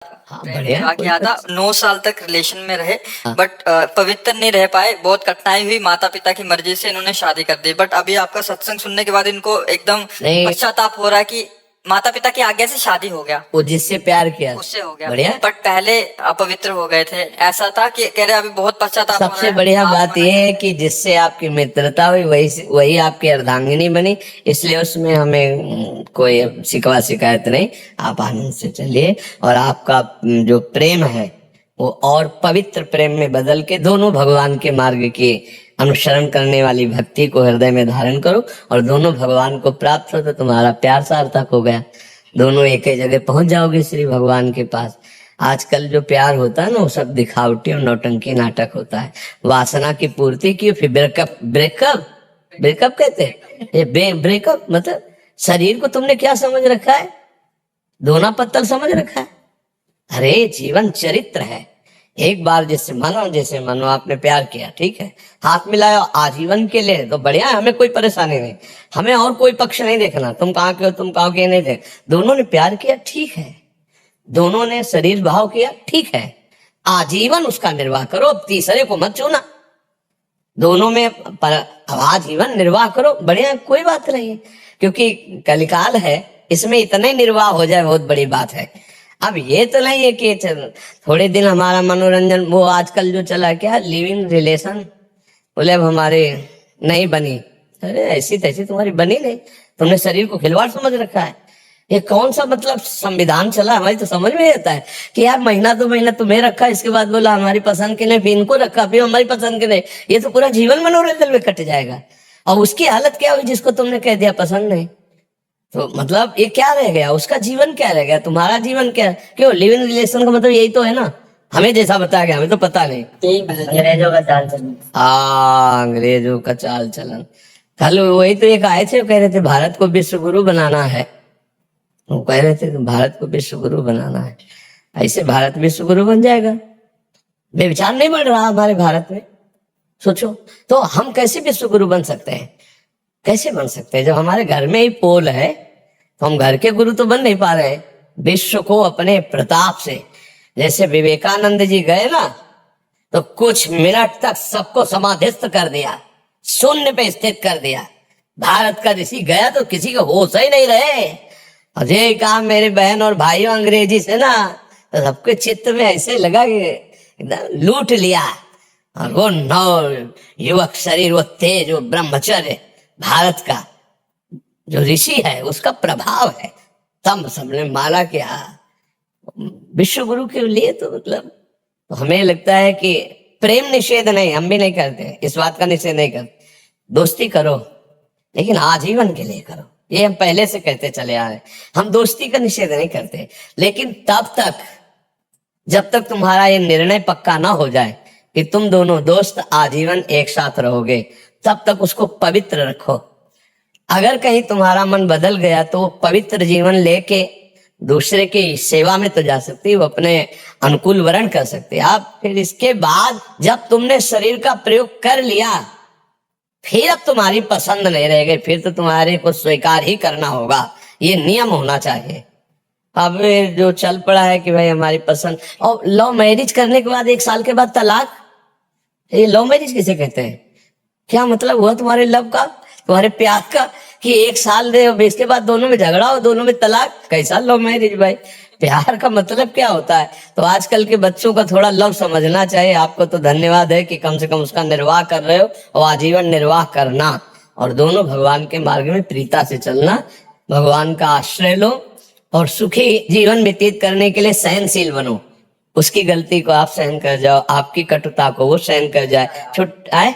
हाँ प्रेम बढ़िया, विवाह कोई किया था, 9 साल तक रिलेशन में रहे, हाँ। बट पवित्र नहीं रह पाए। बहुत कठिनाई हुई, माता पिता की मर्जी से इन्होंने शादी कर दी। बट अभी आपका सत्संग सुनने के बाद इनको एकदम नहीं, पश्चाताप हो रहा है कि माता पिता की आज्ञा से शादी हो गया, वो जिससे प्यार किया उससे हो गया। बढ़िया। बट पहले अपवित्र हो गए थे, ऐसा था कि कह रहे अभी बहुत पश्चाताप हो रहा सबसे है। बढ़िया आप बात मना यह कर है रहे कि जिससे आपकी मित्रता हुई वही वही आपकी अर्धांगिनी बनी, इसलिए उसमें हमें कोई शिकवा शिकायत नहीं। आप आनंद से चलिए और आपका जो प्रेम है वो और पवित्र प्रेम में बदल के दोनों भगवान के मार्ग की अनुसरण करने वाली भक्ति को हृदय में धारण करो और दोनों भगवान को प्राप्त हो तो तुम्हारा प्यार सार्थक हो गया। दोनों एक ही जगह पहुंच जाओगे श्री भगवान के पास। आजकल जो प्यार होता है ना वो सब दिखावटी और नौटंकी नाटक होता है। वासना की पूर्ति की, फिर ब्रेकअप ब्रेकअप ब्रेकअप कहते हैं ये ब्रेकअप मतलब शरीर को तुमने क्या समझ रखा है, दोना पत्तल समझ रखा है। अरे जीवन चरित्र है। एक बार जैसे मानो आपने प्यार किया, ठीक है, हाथ मिलाया आजीवन के लिए तो बढ़िया है, हमें कोई परेशानी नहीं। हमें और कोई पक्ष नहीं देखना, तुम कहाँ के हो तुम कहाँ के नहीं देख। दोनों ने प्यार किया, ठीक है, दोनों ने शरीर भाव किया, ठीक है, आजीवन उसका निर्वाह करो, अब तीसरे को मत चुना। दोनों में आजीवन निर्वाह करो, बढ़िया, कोई बात नहीं, क्योंकि कलिकाल है, इसमें इतना ही निर्वाह हो जाए बहुत बड़ी बात है। अब ये तो नहीं है कि थोड़े दिन हमारा मनोरंजन, वो आजकल जो चला क्या लिविंग रिलेशन, बोले अब हमारे नहीं बनी। अरे ऐसी तैसी तुम्हारी बनी नहीं, तुमने शरीर को खिलवाड़ समझ रखा है। ये कौन सा मतलब संविधान चला, हमारी तो समझ में नहीं आता है कि यार महीना तो महीना तुम्हें रखा, इसके बाद बोला हमारी पसंद के नहीं, फिर इनको रखा, फिर हमारी पसंद के नहीं। ये तो पूरा जीवन मनोरंजन में कट जाएगा। और उसकी हालत क्या हुई जिसको तुमने कह दिया पसंद नहीं, तो मतलब ये क्या रह गया, उसका जीवन क्या रह गया, तुम्हारा जीवन क्या। क्यों लिव इन रिलेशन का मतलब यही तो है ना, हमें जैसा बताया गया, हमें तो पता नहीं। अंग्रेजों का चाल चलन। हाँ, अंग्रेजों का चाल चलन। कल वही तो एक आए थे, वो कह रहे थे भारत को विश्व गुरु बनाना है। वो कह रहे थे भारत को विश्व गुरु बनाना है, ऐसे भारत विश्व गुरु बन जाएगा। विचार नहीं बढ़ रहा हमारे भारत में, सोचो तो हम कैसे विश्व गुरु बन सकते हैं, कैसे बन सकते हैं जब हमारे घर में ही पोल है, तो हम घर के गुरु तो बन नहीं पा रहे। विश्व को अपने प्रताप से, जैसे विवेकानंद जी गए ना तो कुछ मिनट तक सबको समाधिस्थ कर दिया, शून्य पे स्थित कर दिया। भारत का ऋषि गया तो किसी को होश ही नहीं रहे। और ये काम मेरे बहन और भाइयों अंग्रेजी से ना, तो सबके चित्त में ऐसे लगा कि एकदम लूट लिया। और वो नव युवक शरीर, वो तेज, वो ब्रह्मचर्य भारत का जो ऋषि है उसका प्रभाव है, तब सबने माना कि हाँ विश्व गुरु के लिए तो मतलब, तो हमें लगता है कि प्रेम निषेध नहीं, हम भी नहीं करते, इस बात का निषेध नहीं करते। दोस्ती करो लेकिन आजीवन के लिए करो, ये हम पहले से कहते चले आ रहे। हम दोस्ती का निषेध नहीं करते, लेकिन तब तक जब तक तुम्हारा ये निर्णय पक्का ना हो जाए कि तुम दोनों दोस्त आजीवन एक साथ रहोगे, तब तक उसको पवित्र रखो। अगर कहीं तुम्हारा मन बदल गया तो पवित्र जीवन लेके दूसरे की सेवा में तो जा सकती, वो अपने अनुकूल वर्ण कर सकते आप। फिर इसके बाद जब तुमने शरीर का प्रयोग कर लिया, फिर अब तुम्हारी पसंद नहीं रह गई, फिर तो तुम्हारे को स्वीकार ही करना होगा, ये नियम होना चाहिए। अब जो चल पड़ा है कि भाई हमारी पसंद, और लव मैरिज करने के बाद 1 साल के बाद तलाक, ये लव मैरिज किसे कहते हैं, क्या मतलब हुआ तुम्हारे लव का, तुम्हारे प्यार का, कि 1 साल दे इसके बाद दोनों में झगड़ा हो, दोनों में तलाक, कैसा लव मैरिज भाई। प्यार का मतलब क्या होता है। तो आजकल के बच्चों का थोड़ा लव समझना चाहिए। आपको तो धन्यवाद है कि कम से कम उसका निर्वाह कर रहे हो, और आजीवन निर्वाह करना, और दोनों भगवान के मार्ग में प्रीता से चलना, भगवान का आश्रय लो और सुखी जीवन व्यतीत करने के लिए सहनशील बनो। उसकी गलती को आप सहन कर जाओ, आपकी कटुता को वो सहन कर जाए,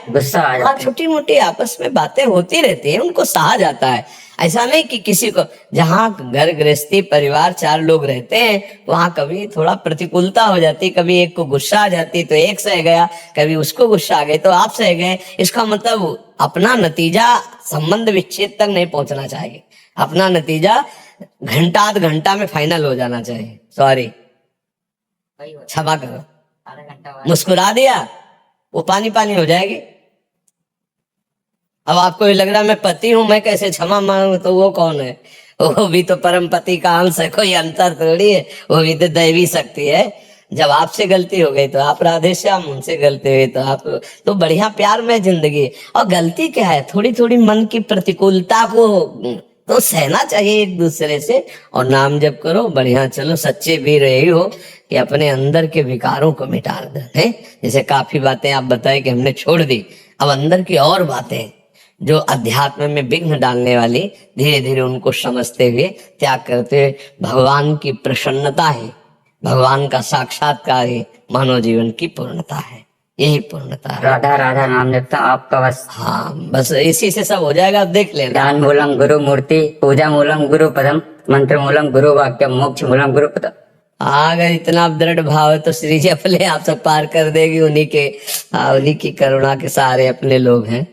गुस्सा आ जाता है, छोटी मोटी आपस में बातें होती रहती है, उनको सहा जाता है। ऐसा नहीं कि किसी को, जहाँ घर गृहस्थी परिवार 4 लोग रहते हैं वहां कभी थोड़ा प्रतिकूलता हो जाती, कभी एक को गुस्सा आ जाती तो एक सह गया, कभी उसको गुस्सा आ गई तो आप सह गए। इसका मतलब अपना नतीजा संबंध विच्छेद तक नहीं पहुंचना चाहिए, अपना नतीजा घंटा घंटा में फाइनल हो जाना चाहिए। सॉरी, क्षमा करो, मुस्कुरा दिया वो पानी पानी हो जाएगी। अब आपको ये लग रहा है मैं पति हूं, मैं कैसे क्षमा मांगू, तो वो कौन है। वो भी तो परम पति का अंश है, कोई अंतर थोड़ी है, वो भी तो दैवी शक्ति है। जब आपसे गलती हो गई तो आप राधे श्याम, उनसे गलती हुई तो आप, तो बढ़िया प्यार में जिंदगी। और गलती क्या है, थोड़ी थोड़ी मन की प्रतिकूलता को तो सहना चाहिए एक दूसरे से, और नाम जप करो, बढ़िया चलो, सच्चे भी रहे हो कि अपने अंदर के विकारों को मिटा दो है। जैसे काफी बातें आप बताए कि हमने छोड़ दी, अब अंदर की और बातें जो अध्यात्म में विघ्न डालने वाली, धीरे धीरे उनको समझते हुए त्याग करते हुए भगवान की प्रसन्नता है, भगवान का साक्षात्कार ही मानव जीवन की पूर्णता है, यही पूर्णता है। राधा राधा नाम जपता आपका बस। हाँ बस इसी से सब हो जाएगा, आप देख लेना। ज्ञान मूलम गुरु मूर्ति, पूजा मूलम गुरु पदम, मंत्र मूलम गुरु वाक्य, मोक्ष मूलम गुरु पदम। अगर इतना दृढ़ भाव है तो श्री जी अपने आप सब पार कर देगी, उन्हीं की करुणा के सहारे अपने लोग हैं।